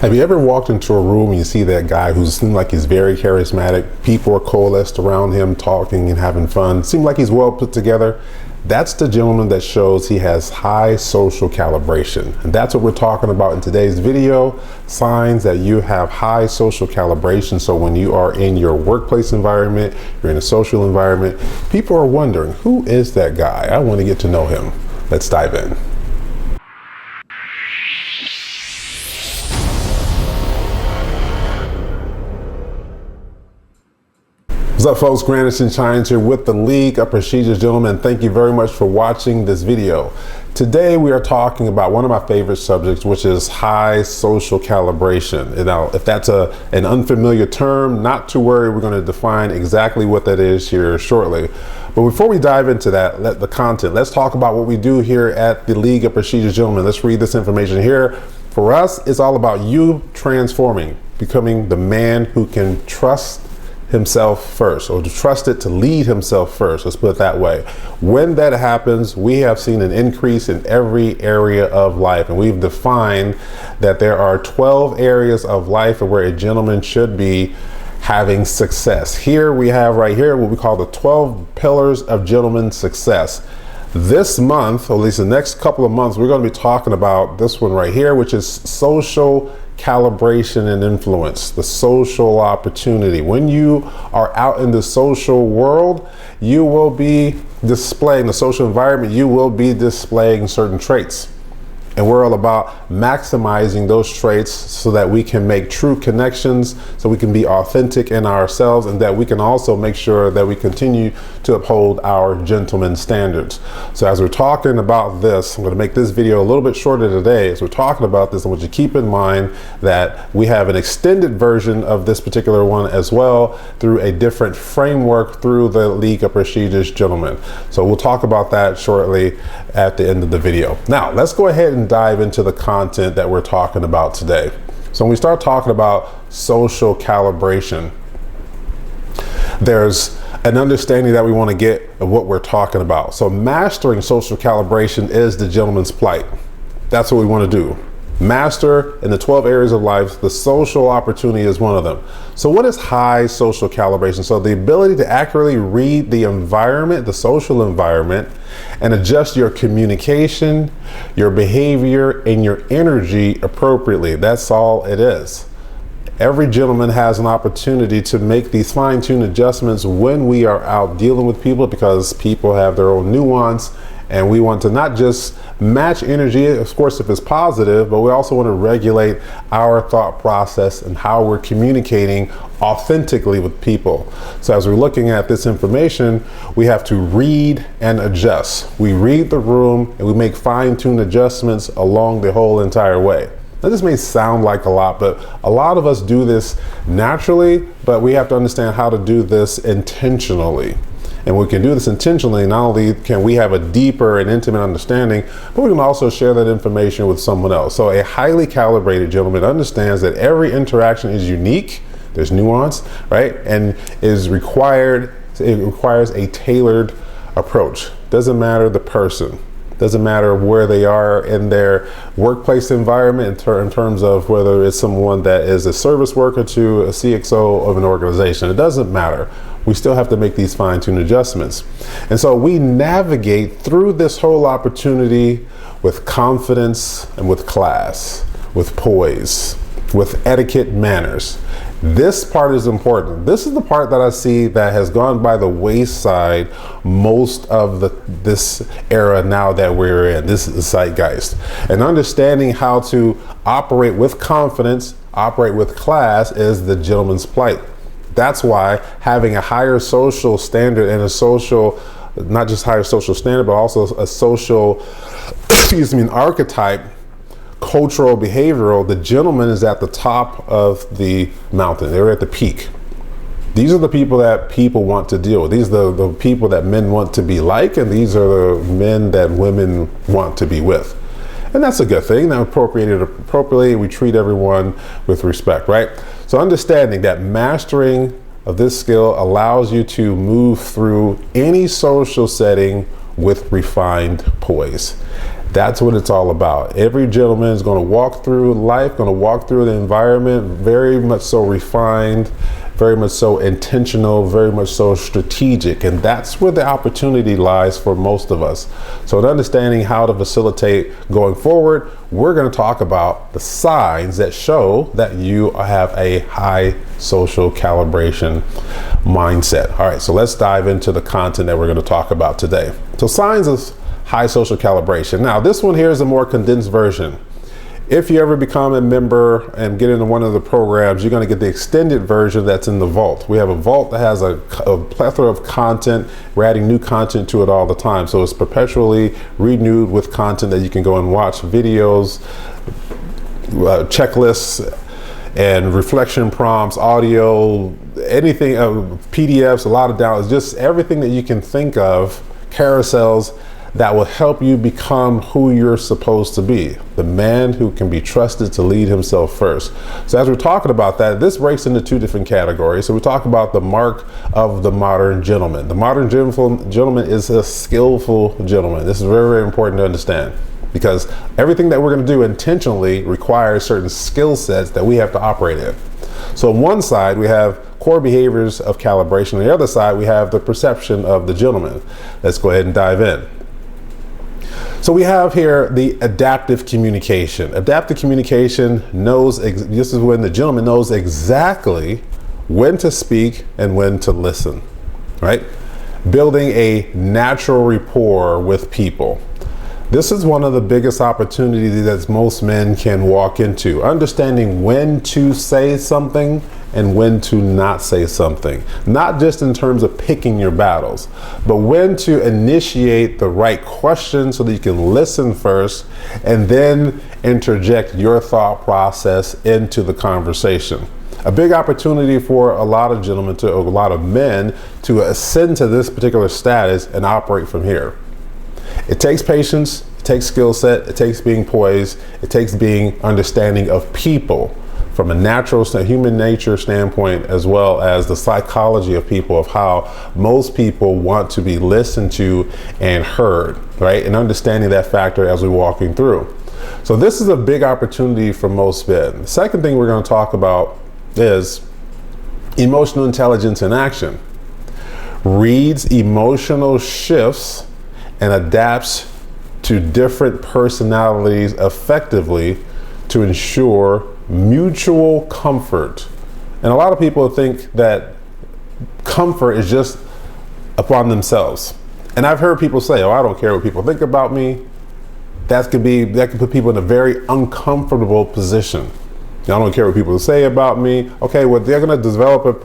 Have you ever walked into a room and you see that guy who seems like he's very charismatic? People are coalesced around him, talking and having fun. Seems like he's well put together. That's the gentleman that shows he has high social calibration. And that's what we're talking about in today's video. Signs that you have high social calibration. So when you are in your workplace environment, you're in a social environment, people are wondering, who is that guy? I want to get to know him. Let's dive in. What's up, folks? Grandison Chines here with the League of Prestigious Gentlemen. Thank you very much for watching this video. Today we are talking about one of my favorite subjects, which is high social calibration. Now, if that's an unfamiliar term, not to worry, we're going to define exactly what that is here shortly. But before we dive into that, the content, let's talk about what we do here at the League of Prestigious Gentlemen. Let's read this information here. For us, it's all about you transforming, becoming the man who can trust himself first, or to trust it to lead himself first. Let's put it that way. When that happens, we have seen an increase in every area of life, and we've defined that there are 12 areas of life where a gentleman should be having success. Here we have right here what we call the 12 pillars of gentleman success. This month, or at least the next couple of months, we're going to be talking about this one right here, which is social calibration and influence, the social opportunity. When you are out in the social world, you will be displaying the social environment, you will be displaying certain traits. And we're all about maximizing those traits so that we can make true connections, so we can be authentic in ourselves, and that we can also make sure that we continue to uphold our gentleman standards. So as we're talking about this, I'm going to make this video a little bit shorter today. As we're talking about this, I want you to keep in mind that we have an extended version of this particular one as well through a different framework through the League of Prestigious Gentlemen. So we'll talk about that shortly at the end of the video. Now, let's go ahead and dive into the content that we're talking about today. So when we start talking about social calibration, there's an understanding that we want to get of what we're talking about. So mastering social calibration is the gentleman's plight. That's what we want to do. Master in the 12 areas of life, the social opportunity is one of them. So what is high social calibration? So the ability to accurately read the environment, the social environment, and adjust your communication, your behavior, and your energy appropriately. That's all it is. Every gentleman has an opportunity to make these fine-tuned adjustments when we are out dealing with people, because people have their own nuance, and we want to not just match energy, of course, if it's positive, but we also want to regulate our thought process and how we're communicating authentically with people. So as we're looking at this information, we have to read and adjust. We read the room and we make fine-tuned adjustments along the whole entire way. Now, this may sound like a lot, but a lot of us do this naturally, but we have to understand how to do this intentionally. And we can do this intentionally. Not only can we have a deeper and intimate understanding, but we can also share that information with someone else. So a highly calibrated gentleman understands that every interaction is unique. There's nuance, right? And it requires a tailored approach. Doesn't matter the person. Doesn't matter where they are in their workplace environment in terms of whether it's someone that is a service worker to a CXO of an organization. It doesn't matter. We still have to make these fine-tuned adjustments. And so we navigate through this whole opportunity with confidence and with class, with poise, with etiquette, manners. This part is important. This is the part that I see that has gone by the wayside most of this era now that we're in. This is the zeitgeist. And understanding how to operate with confidence, operate with class is the gentleman's plight. That's why having a higher social standard and a social, not just higher social standard, but also a social, an archetype, cultural, behavioral, the gentleman is at the top of the mountain. They're at the peak. These are the people that people want to deal with. These are the people that men want to be like, and these are the men that women want to be with. And that's a good thing. Now, appropriated appropriately, we treat everyone with respect, right? So understanding that mastering of this skill allows you to move through any social setting with refined poise. That's what it's all about. Every gentleman is going to walk through life, going to walk through the environment, very much so refined, very much so intentional, very much so strategic. And that's where the opportunity lies for most of us. So in understanding how to facilitate going forward, we're going to talk about the signs that show that you have a high social calibration mindset. All right, so let's dive into the content that we're going to talk about today. So signs of high social calibration. Now, this one here is a more condensed version. If you ever become a member and get into one of the programs, you're going to get the extended version that's in the vault. We have a vault that has a plethora of content. We're adding new content to it all the time. So it's perpetually renewed with content that you can go and watch videos, checklists, and reflection prompts, audio, anything, PDFs, a lot of downloads, just everything that you can think of, carousels, that will help you become who you're supposed to be, the man who can be trusted to lead himself first. So as we're talking about that, this breaks into two different categories. So we talk about the mark of the modern gentleman. The modern gentleman is a skillful gentleman. This is very, very important to understand, because everything that we're going to do intentionally requires certain skill sets that we have to operate in. So on one side, we have core behaviors of calibration. On the other side, we have the perception of the gentleman. Let's go ahead and dive in. So we have here the adaptive communication. Adaptive communication knows, this is when the gentleman knows exactly when to speak and when to listen, right? Building a natural rapport with people. This is one of the biggest opportunities that most men can walk into. Understanding when to say something and when to not say something. Not just in terms of picking your battles, but when to initiate the right question so that you can listen first and then interject your thought process into the conversation. A big opportunity for a lot of gentlemen, a lot of men, to ascend to this particular status and operate from here. It takes patience, it takes skill set, it takes being poised, it takes being understanding of people from a natural human nature standpoint, as well as the psychology of people, of how most people want to be listened to and heard, right? And understanding that factor as we're walking through. So this is a big opportunity for most men. The second thing we're going to talk about is emotional intelligence in action. Reads emotional shifts and adapts to different personalities effectively to ensure mutual comfort. And a lot of people think that comfort is just upon themselves. And I've heard people say, oh, I don't care what people think about me. That could put people in a very uncomfortable position. I don't care what people say about me. Okay, well, they're going to develop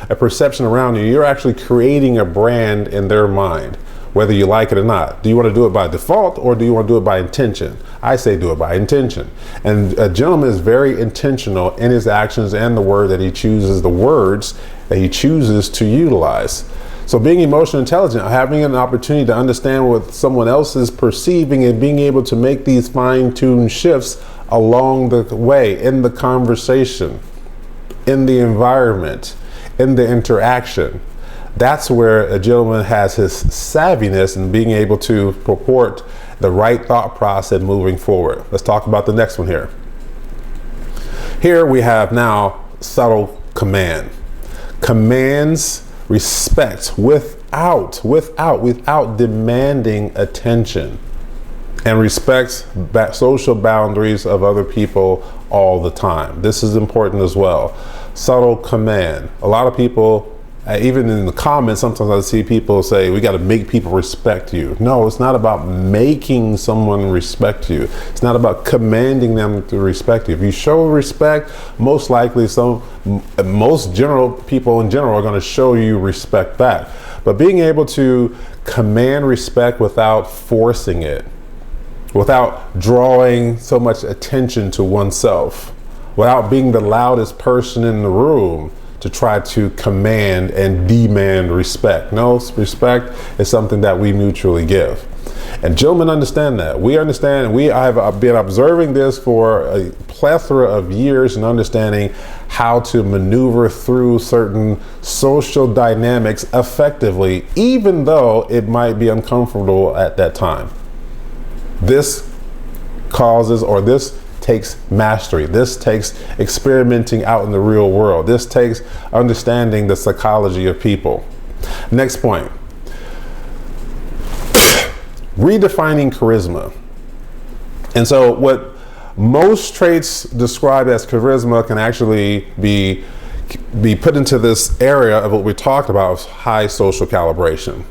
a perception around you. You're actually creating a brand in their mind, whether you like it or not. Do you want to do it by default, or do you want to do it by intention? I say do it by intention. And a gentleman is very intentional in his actions and the words that he chooses to utilize. So being emotionally intelligent, having an opportunity to understand what someone else is perceiving and being able to make these fine-tuned shifts along the way in the conversation, in the environment, in the interaction. That's where a gentleman has his savviness in being able to purport the right thought process moving forward. Let's talk about the next one here. Here we have now subtle command. Commands respect without demanding attention, and respects social boundaries of other people all the time. This is important as well. Subtle command. A lot of people, even in the comments, sometimes I see people say, we got to make people respect you. No, it's not about making someone respect you. It's not about commanding them to respect you. If you show respect, most likely most general people in general are going to show you respect back. But being able to command respect without forcing it, without drawing so much attention to oneself, without being the loudest person in the room to try to command and demand respect. No, respect is something that we mutually give. And gentlemen understand that. We understand, we have been observing this for a plethora of years and understanding how to maneuver through certain social dynamics effectively, even though it might be uncomfortable at that time. This causes, or this takes mastery. This takes experimenting out in the real world. This takes understanding the psychology of people. Next point. Redefining charisma. And so what most traits described as charisma can actually be put into this area of what we talked about, high social calibration.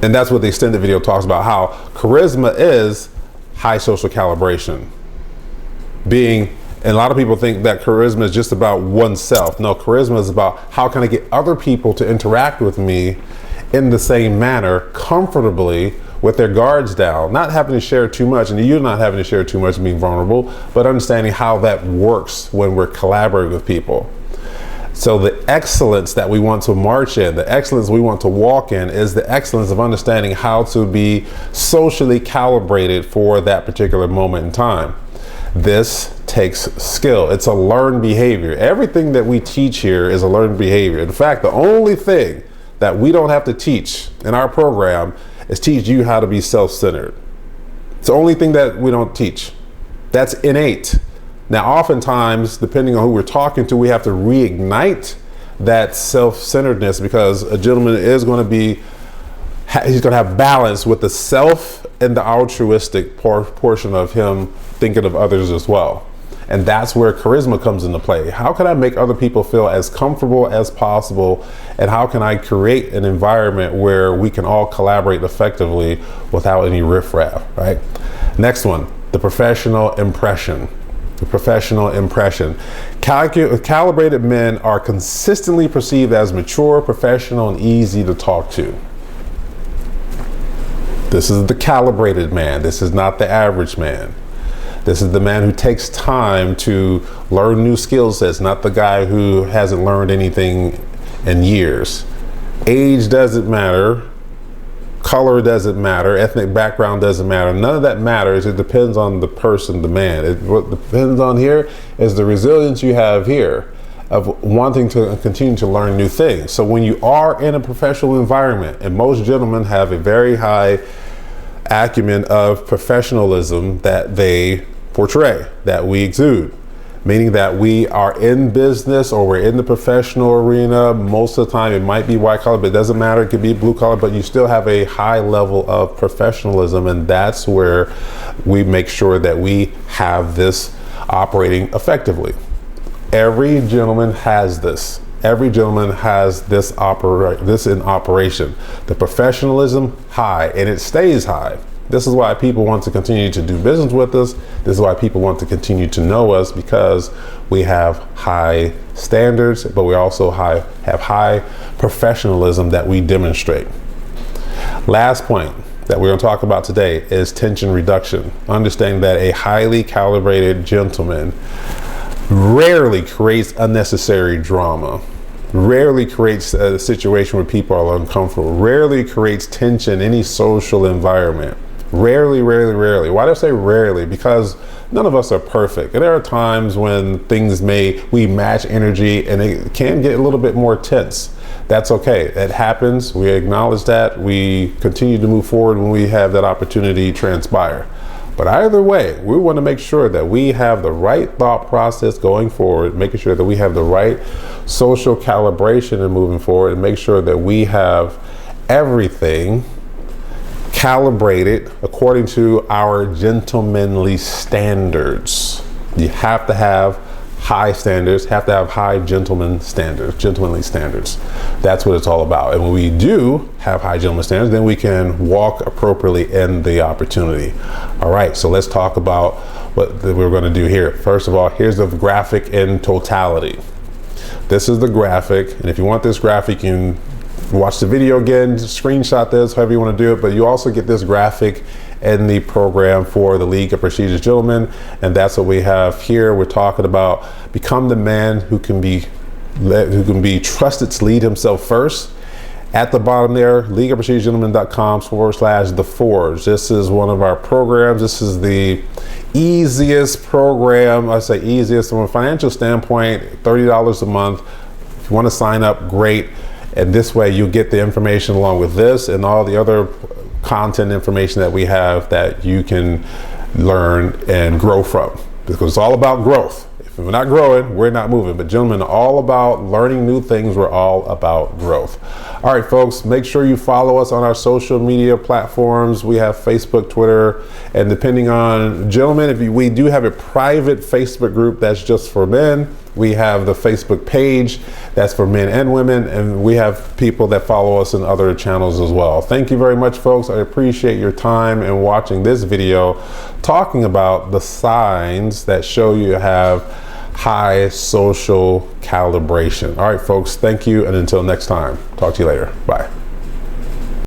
And that's what the extended video talks about, how charisma is high social calibration. And a lot of people think that charisma is just about oneself. No, charisma is about how can I get other people to interact with me in the same manner, comfortably, with their guards down, not having to share too much, and you're not having to share too much and being vulnerable, but understanding how that works when we're collaborating with people. So the excellence that we want to march in, the excellence we want to walk in, is the excellence of understanding how to be socially calibrated for that particular moment in time. This takes skill. It's a learned behavior. Everything that we teach here is a learned behavior. In fact, the only thing that we don't have to teach in our program is teach you how to be self-centered. It's the only thing that we don't teach. That's innate. Now, oftentimes, depending on who we're talking to, we have to reignite that self-centeredness, because a gentleman is going to he's going to have balance with the self and the altruistic portion of him thinking of others as well. And that's where charisma comes into play. How can I make other people feel as comfortable as possible? And how can I create an environment where we can all collaborate effectively without any riffraff, right? Next one, the professional impression. The professional impression. Calibrated men are consistently perceived as mature, professional, and easy to talk to. This is the calibrated man. This is not the average man. This is the man who takes time to learn new skill sets, not the guy who hasn't learned anything in years. Age doesn't matter. Color doesn't matter. Ethnic background doesn't matter. None of that matters. It depends on the person, the man. What depends on here is the resilience you have here of wanting to continue to learn new things. So when you are in a professional environment, and most gentlemen have a very high acumen of professionalism that they portray, that we exude, meaning that we are in business or we're in the professional arena. Most of the time it might be white collar, but it doesn't matter. It could be blue collar, but you still have a high level of professionalism, and that's where we make sure that we have this operating effectively. Every gentleman has this. Every gentleman has this in operation. The professionalism high, and it stays high. This is why people want to continue to do business with us. This is why people want to continue to know us, because we have high standards, but we also have high professionalism that we demonstrate. Last point that we're going to talk about today is tension reduction. Understanding that a highly calibrated gentleman rarely creates unnecessary drama, rarely creates a situation where people are uncomfortable, rarely creates tension in any social environment. Rarely. Why do I say rarely? Because none of us are perfect. And there are times when we match energy and it can get a little bit more tense. That's okay. It happens. We acknowledge that. We continue to move forward when we have that opportunity transpire. But either way, we want to make sure that we have the right thought process going forward, making sure that we have the right social calibration and moving forward, and make sure that we have everything calibrated according to our gentlemanly standards. You have to have high standards, have to have high gentlemanly standards. That's what it's all about. And when we do have high gentleman standards, then we can walk appropriately in the opportunity. All right, so let's talk about what we're going to do here. First of all, here's the graphic in totality. This is the graphic, and if you want this graphic, you can watch the video again, screenshot this, however you want to do it, but you also get this graphic in the program for the League of Prestigious Gentlemen, and that's what we have here. We're talking about become the man who can be trusted to lead himself first. At the bottom there, leagueofprestigiousgentlemen.com/the forge. This is one of our programs. This is the easiest program. I say easiest from a financial standpoint, $30 a month. If you want to sign up, great. And this way you get the information along with this and all the other content information that we have that you can learn and grow from, because it's all about growth. If we're not growing, we're not moving. But gentlemen, all about learning new things. We're all about growth. All right, folks, make sure you follow us on our social media platforms. We have Facebook, Twitter, and depending on, gentlemen, we do have a private Facebook group that's just for men. We have the Facebook page that's for men and women, and we have people that follow us in other channels as well. Thank you very much, folks. I appreciate your time in watching this video talking about the signs that show you have high social calibration. All right, folks, thank you. And until next time, talk to you later. Bye.